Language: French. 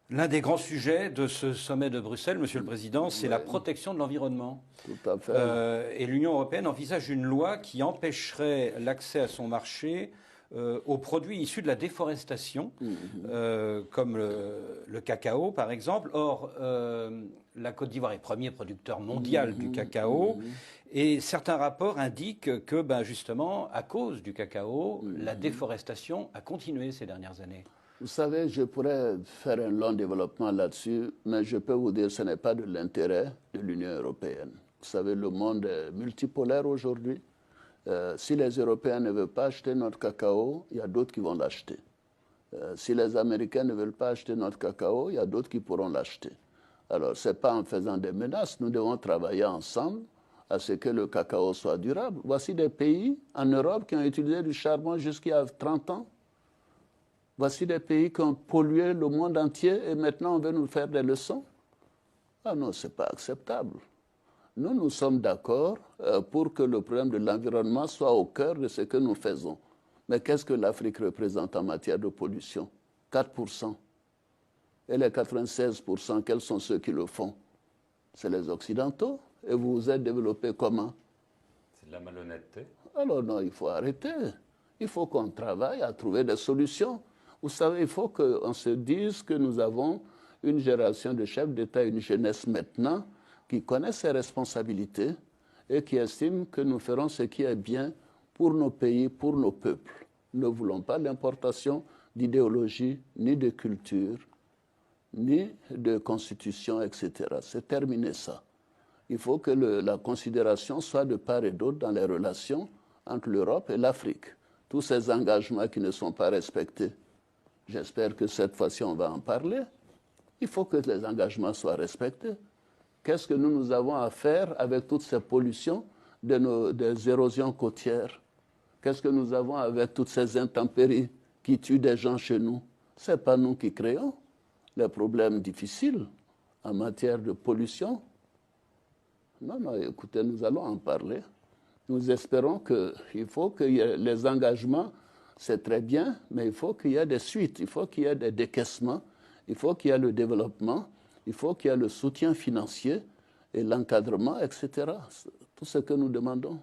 L'un des grands sujets de ce sommet de Bruxelles, Monsieur le Président, c'est la protection de l'environnement. Tout à fait. Et l'Union européenne envisage une loi qui empêcherait l'accès à son marché aux produits issus de la déforestation, comme le cacao par exemple. Or, la Côte d'Ivoire est premier producteur mondial du cacao, et certains rapports indiquent que, ben, justement, à cause du cacao, la déforestation a continué ces dernières années. Vous savez, je pourrais faire un long développement là-dessus, mais je peux vous dire que ce n'est pas de l'intérêt de l'Union européenne. Vous savez, le monde est multipolaire aujourd'hui. Si les Européens ne veulent pas acheter notre cacao, il y a d'autres qui vont l'acheter. Si les Américains ne veulent pas acheter notre cacao, il y a d'autres qui pourront l'acheter. Alors, ce n'est pas en faisant des menaces, nous devons travailler ensemble à ce que le cacao soit durable. Voici des pays en Europe qui ont utilisé du charbon jusqu'il y a 30 ans. Voici des pays qui ont pollué le monde entier et maintenant on veut nous faire des leçons. Ah non, ce n'est pas acceptable. Nous sommes d'accord pour que le problème de l'environnement soit au cœur de ce que nous faisons. Mais qu'est-ce que l'Afrique représente en matière de pollution? 4%. Et les 96%, quels sont ceux qui le font? C'est les Occidentaux. Et vous vous êtes développés comment? C'est de la malhonnêteté. Alors non, il faut arrêter. Il faut qu'on travaille à trouver des solutions. Vous savez, il faut qu'on se dise que nous avons une génération de chefs d'État, une jeunesse maintenant, qui connaissent ses responsabilités et qui estiment que nous ferons ce qui est bien pour nos pays, pour nos peuples. Nous ne voulons pas l'importation d'idéologie, ni de culture, ni de constitution, etc. C'est terminé ça. Il faut que la considération soit de part et d'autre dans les relations entre l'Europe et l'Afrique. Tous ces engagements qui ne sont pas respectés, j'espère que cette fois-ci on va en parler. Il faut que les engagements soient respectés. Qu'est-ce que nous avons à faire avec toutes ces pollutions des érosions côtières? Qu'est-ce que nous avons avec toutes ces intempéries qui tuent des gens chez nous? Ce n'est pas nous qui créons les problèmes difficiles en matière de pollution. Non, non, écoutez, nous allons en parler. Nous espérons qu'il faut que les engagements, c'est très bien, mais il faut qu'il y ait des suites, il faut qu'il y ait des décaissements, il faut qu'il y ait le développement, il faut qu'il y ait le soutien financier et l'encadrement, etc. Tout ce que nous demandons.